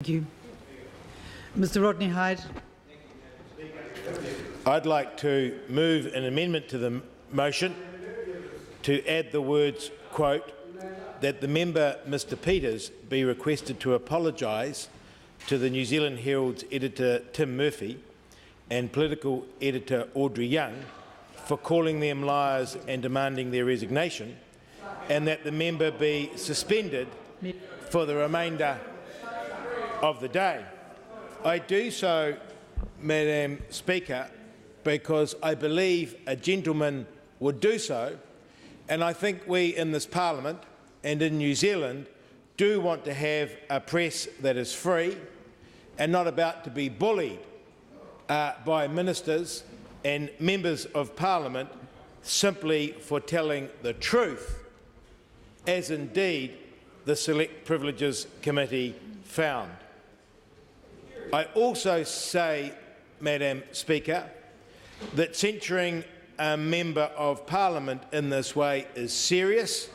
Thank you. Mr. Rodney Hide. I'd like to move an amendment to the motion to add the words, quote, that the member, Mr Peters, be requested to apologise to the New Zealand Herald's editor Tim Murphy and political editor Audrey Young for calling them liars and demanding their resignation, and that the member be suspended for the remainder of the day. I do so, Madam Speaker, because I believe a gentleman would do so, and I think we in this Parliament and in New Zealand do want to have a press that is free and not about to be bullied by ministers and members of Parliament simply for telling the truth, as indeed the Select Privileges Committee found. I also say, Madam Speaker, that censuring a member of Parliament in this way is serious,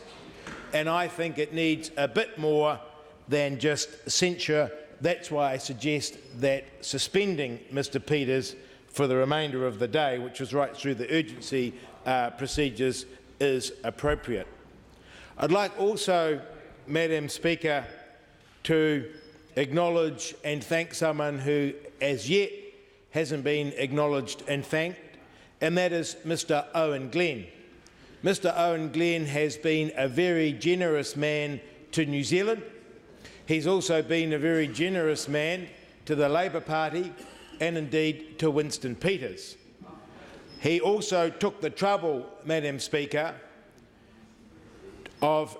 and I think it needs a bit more than just censure. That's why I suggest that suspending Mr Peters for the remainder of the day, which was right through the urgency procedures, is appropriate. I'd like also, Madam Speaker, to acknowledge and thank someone who as yet hasn't been acknowledged and thanked, and that is Mr Owen Glenn. Mr Owen Glenn has been a very generous man to New Zealand. He's also been a very generous man to the Labour Party and indeed to Winston Peters. He also took the trouble, Madam Speaker, of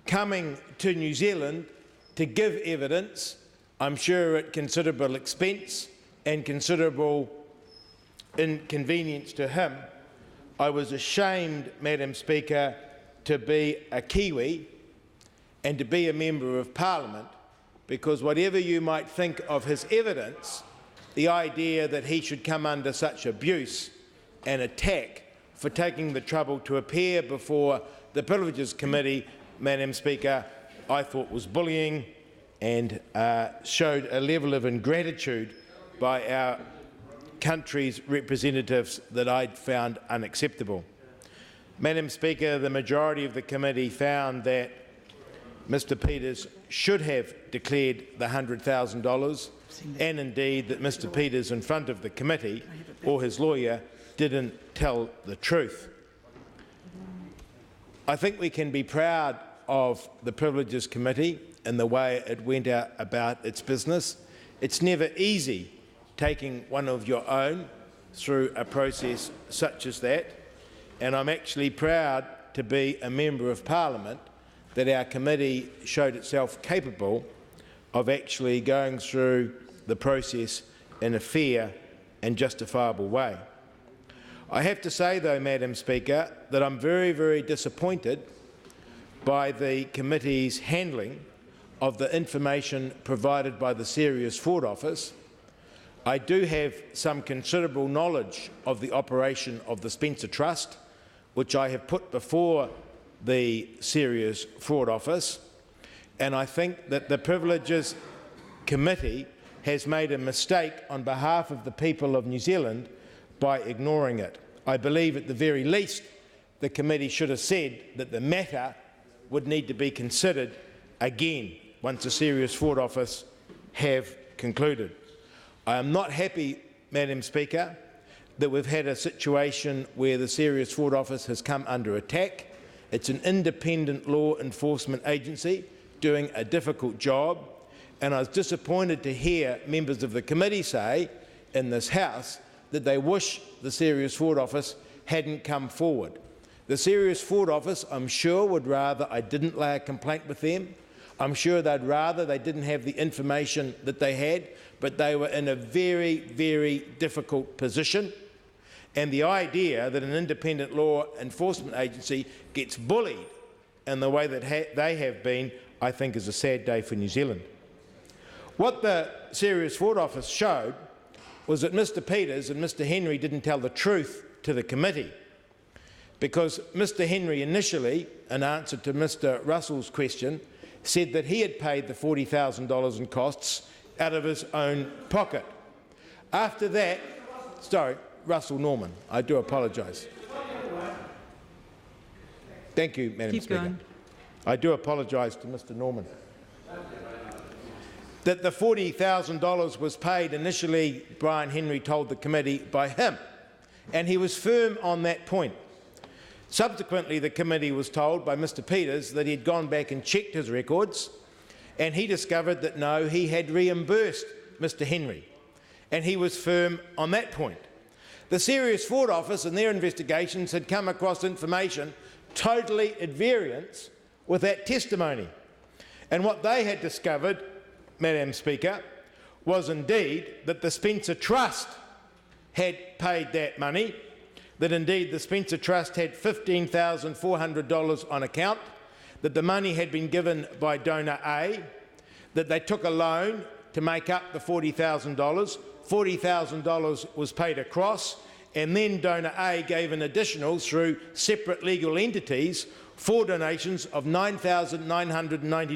coming to New Zealand to give evidence, I'm sure at considerable expense and considerable inconvenience to him. I was ashamed, Madam Speaker, to be a Kiwi and to be a member of Parliament, because whatever you might think of his evidence, the idea that he should come under such abuse and attack for taking the trouble to appear before the Privileges Committee, Madam Speaker, I thought was bullying and showed a level of ingratitude by our country's representatives that I found unacceptable. Madam Speaker, the majority of the committee found that Mr Peters should have declared the $100,000, and indeed that Mr Peters in front of the committee or his lawyer didn't tell the truth. I think we can be proud of the Privileges Committee and the way it went out about its business. It's never easy taking one of your own through a process such as that, and I'm actually proud to be a member of Parliament that our committee showed itself capable of actually going through the process in a fair and justifiable way. I have to say, though, Madam Speaker, that I'm very, very disappointed by the committee's handling of the information provided by the Serious Fraud Office. I do have some considerable knowledge of the operation of the Spencer Trust, which I have put before the Serious Fraud Office, and I think that the Privileges Committee has made a mistake on behalf of the people of New Zealand by ignoring it. I believe at the very least the committee should have said that the matter would need to be considered again once the Serious Fraud Office have concluded. I am not happy, Madam Speaker, that we've had a situation where the Serious Fraud Office has come under attack. It's an independent law enforcement agency doing a difficult job, and I was disappointed to hear members of the committee say in this House that they wish the Serious Fraud Office hadn't come forward. The Serious Fraud Office, I'm sure, would rather I didn't lay a complaint with them. I'm sure they'd rather they didn't have the information that they had, but they were in a very, very difficult position. And the idea that an independent law enforcement agency gets bullied in the way that they have been, I think is a sad day for New Zealand. What the Serious Fraud Office showed was that Mr Peters and Mr Henry didn't tell the truth to the committee, because Mr Henry initially, in answer to Mr Russell's question, said that he had paid the $40,000 in costs out of his own pocket. After that, sorry, Russell Norman, I do apologise. Thank you, Madam Speaker. Going. I do apologise to Mr Norman. That the $40,000 was paid initially, Brian Henry told the committee, by him, and he was firm on that point. Subsequently, the committee was told by Mr Peters that he had gone back and checked his records, and he discovered that no, he had reimbursed Mr Henry, and he was firm on that point. The Serious Fraud Office in their investigations had come across information totally at variance with that testimony, and what they had discovered, Madam Speaker, was indeed that the Spencer Trust had paid that money, that indeed the Spencer Trust had $15,400 on account, that the money had been given by donor A, that they took a loan to make up the $40,000, $40,000 was paid across, and then donor A gave an additional through separate legal entities for donations of $9,999.